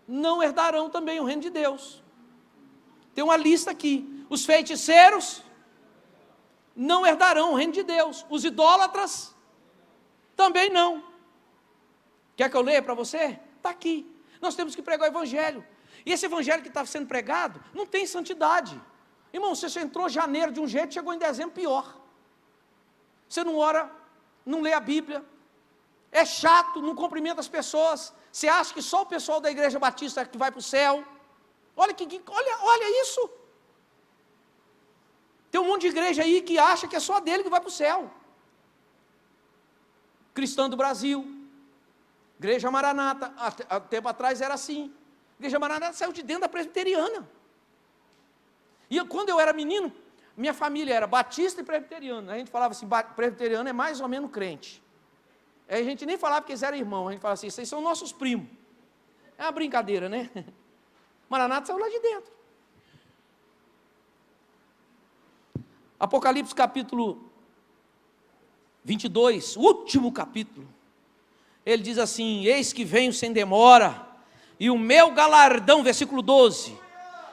não herdarão também o reino de Deus. Tem uma lista aqui, os feiticeiros não herdarão o reino de Deus, os idólatras também não. Quer que eu leia para você? Está aqui, nós temos que pregar o evangelho, e esse evangelho que está sendo pregado, não tem santidade, irmão, você entrou janeiro de um jeito, chegou em dezembro pior, você não ora, não lê a Bíblia, é chato, não cumprimenta as pessoas, você acha que só o pessoal da igreja batista é que vai para o céu, olha isso, tem um monte de igreja aí que acha que é só dele que vai para o céu, Cristã do Brasil, Igreja Maranata, há tempo atrás era assim, Igreja Maranata saiu de dentro da presbiteriana, e quando eu era menino, minha família era batista e presbiteriana, a gente falava assim, presbiteriano é mais ou menos crente, a gente nem falava que eles eram irmãos, a gente falava assim, vocês são nossos primos, é uma brincadeira, né? Maranata saiu lá de dentro. Apocalipse capítulo 22, último capítulo. Ele diz assim: eis que venho sem demora, e o meu galardão, versículo 12,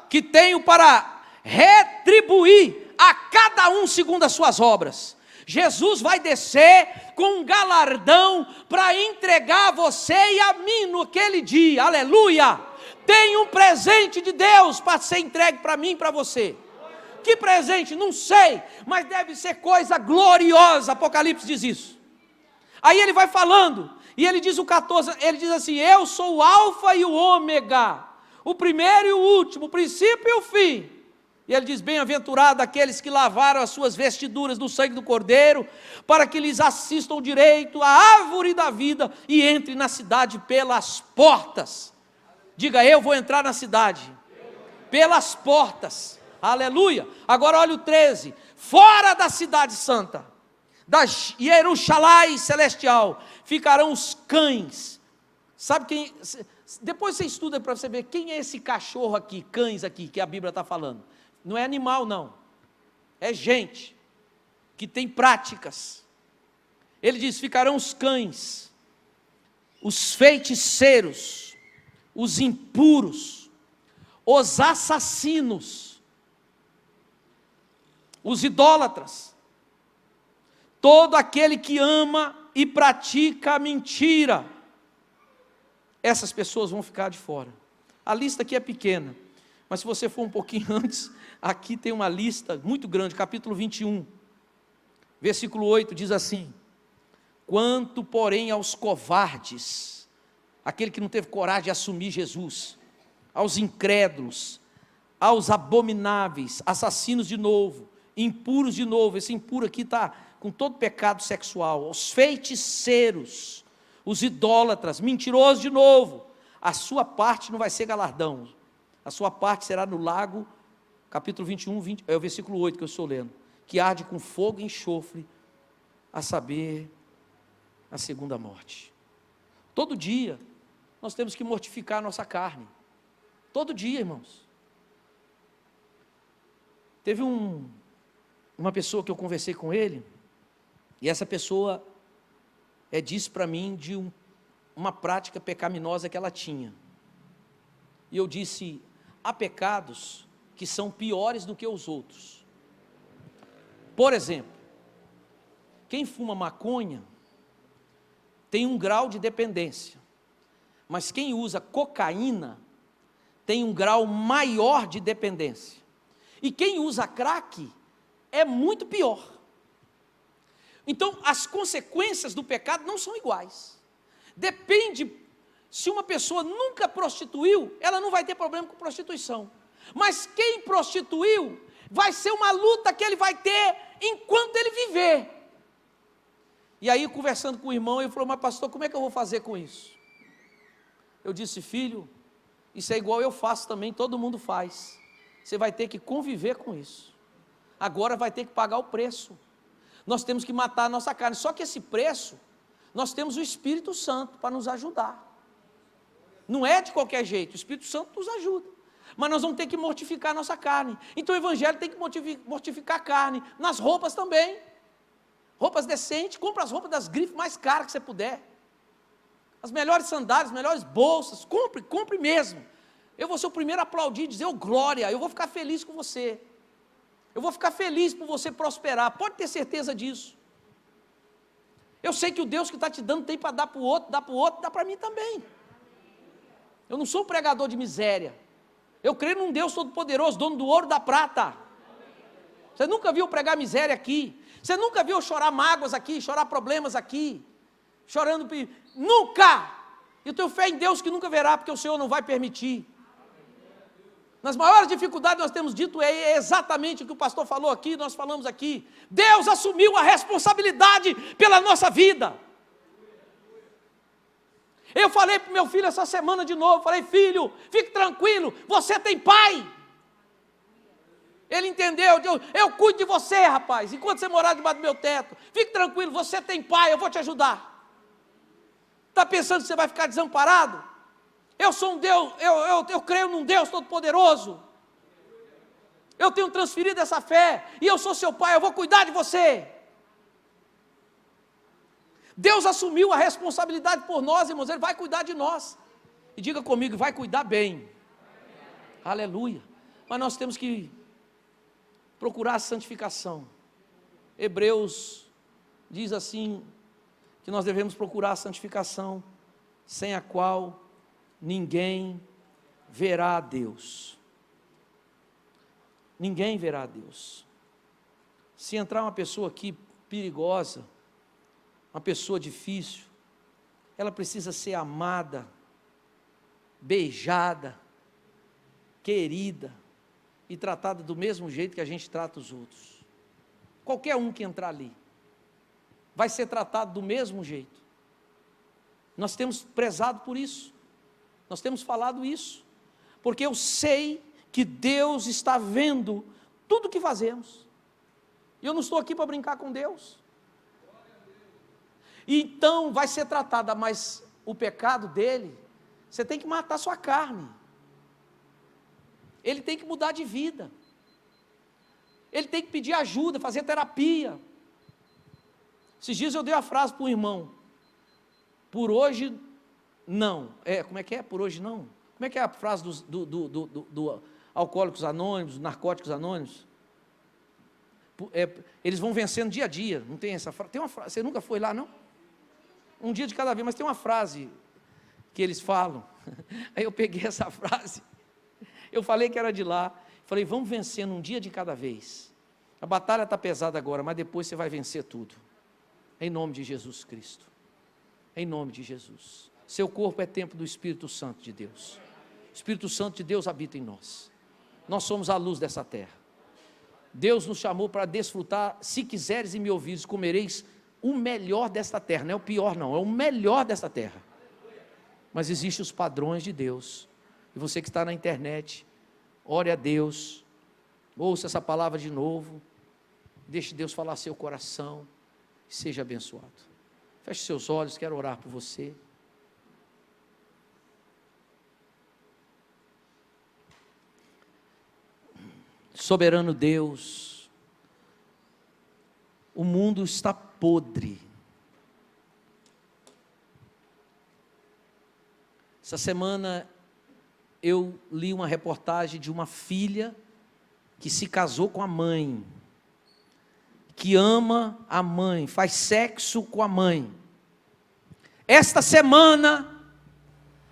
que tenho para retribuir a cada um segundo as suas obras. Jesus vai descer com um galardão para entregar a você e a mim naquele dia, aleluia. Tem um presente de Deus para ser entregue para mim e para você. Que presente? Não sei, mas deve ser coisa gloriosa. Apocalipse diz isso. Aí ele vai falando, e ele diz o 14, ele diz assim: eu sou o alfa e o ômega, o primeiro e o último, o princípio e o fim. E ele diz: bem-aventurado aqueles que lavaram as suas vestiduras no sangue do Cordeiro, para que lhes assistam direito à árvore da vida e entrem na cidade pelas portas. Diga: eu vou entrar na cidade pelas portas. Aleluia. Agora olha o 13. Fora da cidade santa, da Jerusalém celestial, ficarão os cães. Sabe quem? Depois você estuda para você ver quem é esse cachorro aqui, cães aqui, que a Bíblia está falando. Não é animal, não. É gente que tem práticas. Ele diz: ficarão os cães, os feiticeiros, os impuros, os assassinos, os idólatras, todo aquele que ama e pratica a mentira. Essas pessoas vão ficar de fora. A lista aqui é pequena, mas se você for um pouquinho antes, aqui tem uma lista muito grande, capítulo 21, versículo 8, diz assim: quanto porém aos covardes, aquele que não teve coragem de assumir Jesus, aos incrédulos, aos abomináveis, assassinos de novo, impuros de novo, esse impuro aqui está com todo pecado sexual, aos feiticeiros, os idólatras, mentirosos de novo, a sua parte não vai ser galardão, a sua parte será no lago, capítulo 21, é o versículo 8 que eu estou lendo, que arde com fogo e enxofre, a saber, a segunda morte. Todo dia, nós temos que mortificar a nossa carne, todo dia, irmãos. Teve uma pessoa que eu conversei com ele, e essa pessoa disse para mim de uma prática pecaminosa que ela tinha, e eu disse: há pecados que são piores do que os outros. Por exemplo, quem fuma maconha tem um grau de dependência, mas quem usa cocaína tem um grau maior de dependência, e quem usa crack é muito pior. Então as consequências do pecado não são iguais. Depende, se uma pessoa nunca prostituiu, ela não vai ter problema com prostituição, mas quem prostituiu, vai ser uma luta que ele vai ter enquanto ele viver. E aí, conversando com o irmão, ele falou: mas pastor, como é que eu vou fazer com isso? Eu disse: filho, isso é igual eu faço também, todo mundo faz. Você vai ter que conviver com isso. Agora vai ter que pagar o preço. Nós temos que matar a nossa carne. Só que esse preço, nós temos o Espírito Santo para nos ajudar. Não é de qualquer jeito, o Espírito Santo nos ajuda. Mas nós vamos ter que mortificar a nossa carne. Então o Evangelho tem que mortificar a carne. Nas roupas também. Roupas decentes, compra as roupas das grifes mais caras que você puder. As melhores sandálias, as melhores bolsas, compre mesmo. Eu vou ser o primeiro a aplaudir e dizer: oh, glória, eu vou ficar feliz com você. Eu vou ficar feliz por você prosperar, pode ter certeza disso. Eu sei que o Deus que está te dando tem para dar para o outro, dá para mim também. Eu não sou um pregador de miséria. Eu creio num Deus todo-poderoso, dono do ouro e da prata. Você nunca viu eu pregar miséria aqui. Você nunca viu eu chorar mágoas aqui, chorar problemas aqui. Chorando, nunca. Eu tenho fé em Deus que nunca verá, porque o Senhor não vai permitir. Nas maiores dificuldades nós temos dito, é exatamente o que o pastor falou aqui, nós falamos aqui. Deus assumiu a responsabilidade pela nossa vida. Eu falei para o meu filho essa semana de novo, falei: filho, fique tranquilo, você tem pai. Ele entendeu, eu cuido de você, rapaz, enquanto você morar debaixo do meu teto, fique tranquilo, você tem pai, eu vou te ajudar. Está pensando que você vai ficar desamparado? Eu sou um Deus, eu creio num Deus Todo-Poderoso. Eu tenho transferido essa fé, e eu sou seu pai, eu vou cuidar de você. Deus assumiu a responsabilidade por nós, irmãos, Ele vai cuidar de nós. E diga comigo, vai cuidar bem. Aleluia. Mas nós temos que procurar a santificação. Hebreus diz assim, que nós devemos procurar a santificação, sem a qual ninguém verá a Deus. Ninguém verá a Deus. Se entrar uma pessoa aqui perigosa, uma pessoa difícil, ela precisa ser amada, beijada, querida e tratada do mesmo jeito que a gente trata os outros. Qualquer um que entrar ali vai ser tratado do mesmo jeito. Nós temos prezado por isso, nós temos falado isso, porque eu sei que Deus está vendo tudo o que fazemos, e eu não estou aqui para brincar com Deus. E então vai ser tratada, mas o pecado dele, você tem que matar sua carne, ele tem que mudar de vida, ele tem que pedir ajuda, fazer terapia. Esses dias eu dei a frase para um irmão: por hoje não. Como é que é? Por hoje não? Como é que é a frase do Alcoólicos Anônimos, Narcóticos Anônimos? Eles vão vencendo dia a dia, não tem essa frase? Tem uma frase, você nunca foi lá, não? Um dia de cada vez, mas tem uma frase que eles falam. Aí eu peguei essa frase, eu falei que era de lá, falei, vamos vencendo um dia de cada vez. A batalha está pesada agora, mas depois você vai vencer tudo. Em nome de Jesus Cristo. Em nome de Jesus. Seu corpo é templo do Espírito Santo de Deus. O Espírito Santo de Deus habita em nós. Nós somos a luz dessa terra. Deus nos chamou para desfrutar. Se quiseres e me ouvires, comereis o melhor desta terra. Não é o pior não, é o melhor desta terra. Mas existem os padrões de Deus. E você que está na internet, ore a Deus, ouça essa palavra de novo, deixe Deus falar seu coração, e seja abençoado. Feche seus olhos, quero orar por você. Soberano Deus, o mundo está podre. Essa semana eu li uma reportagem de uma filha que se casou com a mãe, que ama a mãe, faz sexo com a mãe. Esta semana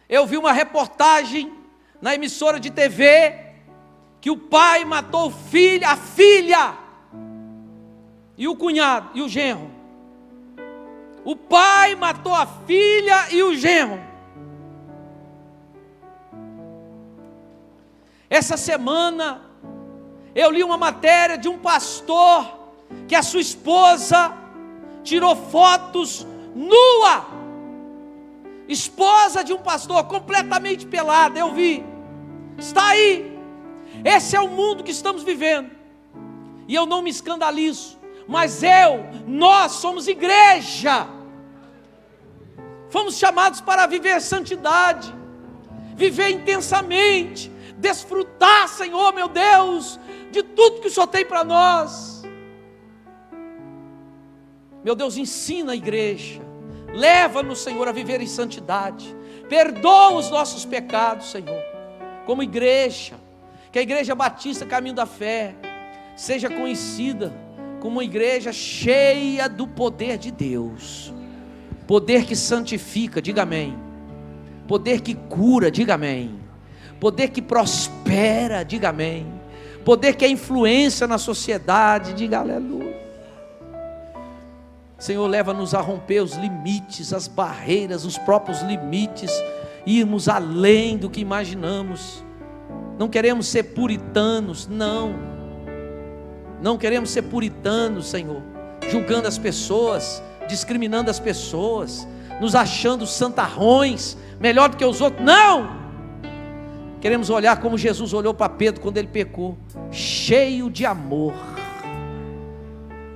eu vi uma reportagem na emissora de TV que o pai matou a filha e o cunhado e o genro. O pai matou a filha e o genro. Essa semana eu li uma matéria de um pastor que a sua esposa tirou fotos nua, esposa de um pastor completamente pelada. Eu vi, está aí. Esse é o mundo que estamos vivendo, e eu não me escandalizo, mas nós somos igreja, fomos chamados para viver santidade, viver intensamente, desfrutar, Senhor meu Deus, de tudo que o Senhor tem para nós. Meu Deus, ensina a igreja, leva-nos, Senhor, a viver em santidade, perdoa os nossos pecados, Senhor, como igreja, que a Igreja Batista Caminho da Fé seja conhecida como uma igreja cheia do poder de Deus, poder que santifica, diga amém, poder que cura, diga amém, poder que prospera, diga amém, poder que é influência na sociedade, diga aleluia. Senhor, leva-nos a romper os limites, as barreiras, os próprios limites, irmos além do que imaginamos. Não queremos ser puritanos, não queremos ser puritanos, Senhor, julgando as pessoas, discriminando as pessoas, nos achando santarrões, melhor do que os outros, não! Queremos olhar como Jesus olhou para Pedro quando ele pecou, cheio de amor.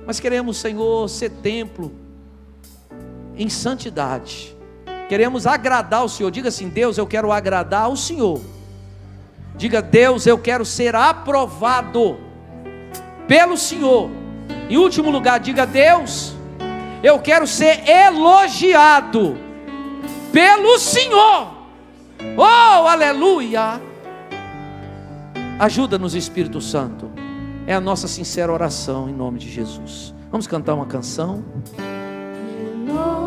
Mas queremos, Senhor, ser templo em santidade, Queremos agradar o Senhor. Diga assim: Deus, eu quero agradar ao Senhor. Diga: Deus, eu quero ser aprovado pelo Senhor. Em último lugar, diga: Deus, eu quero ser elogiado pelo Senhor. Oh, aleluia! Ajuda-nos, Espírito Santo. É a nossa sincera oração em nome de Jesus. Vamos cantar uma canção. Renova-me,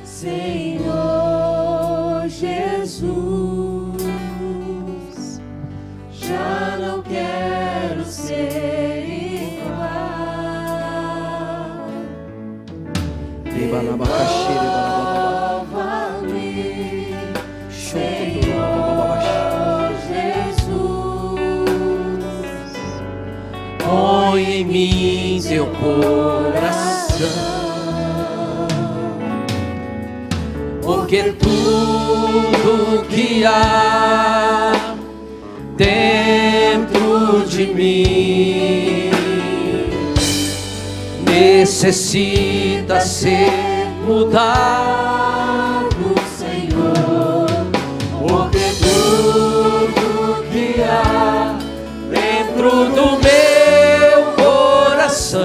Senhor Jesus. Já não quero ser igual. Renova-me, Senhor Jesus. Põe em mim teu coração, porque tudo que há dentro de mim necessita ser mudado, Senhor, porque tudo que há dentro do meu coração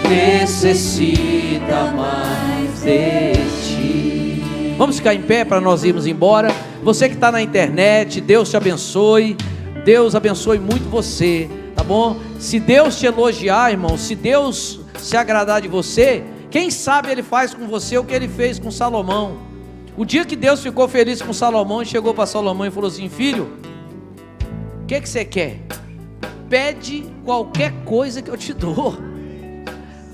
necessita mais de ti. Vamos ficar em pé para nós irmos embora. Você que está na internet, Deus te abençoe. Deus abençoe muito você, tá bom? Se Deus te elogiar, irmão, se Deus se agradar de você, quem sabe Ele faz com você o que Ele fez com Salomão. O dia que Deus ficou feliz com Salomão, chegou para Salomão e falou assim: filho, o que você quer? Pede qualquer coisa que eu te dou.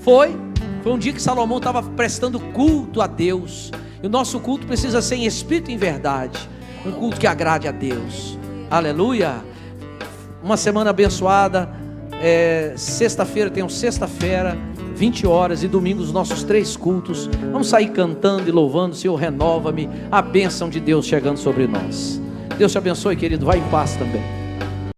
Foi um dia que Salomão estava prestando culto a Deus. E o nosso culto precisa ser em espírito e em verdade, um culto que agrade a Deus. Aleluia. Uma semana abençoada. Sexta-feira tem sexta-feira, 20 horas, e domingo os nossos 3 cultos. Vamos sair cantando e louvando. Senhor, renova-me. A bênção de Deus chegando sobre nós. Deus te abençoe, querido. Vai em paz também.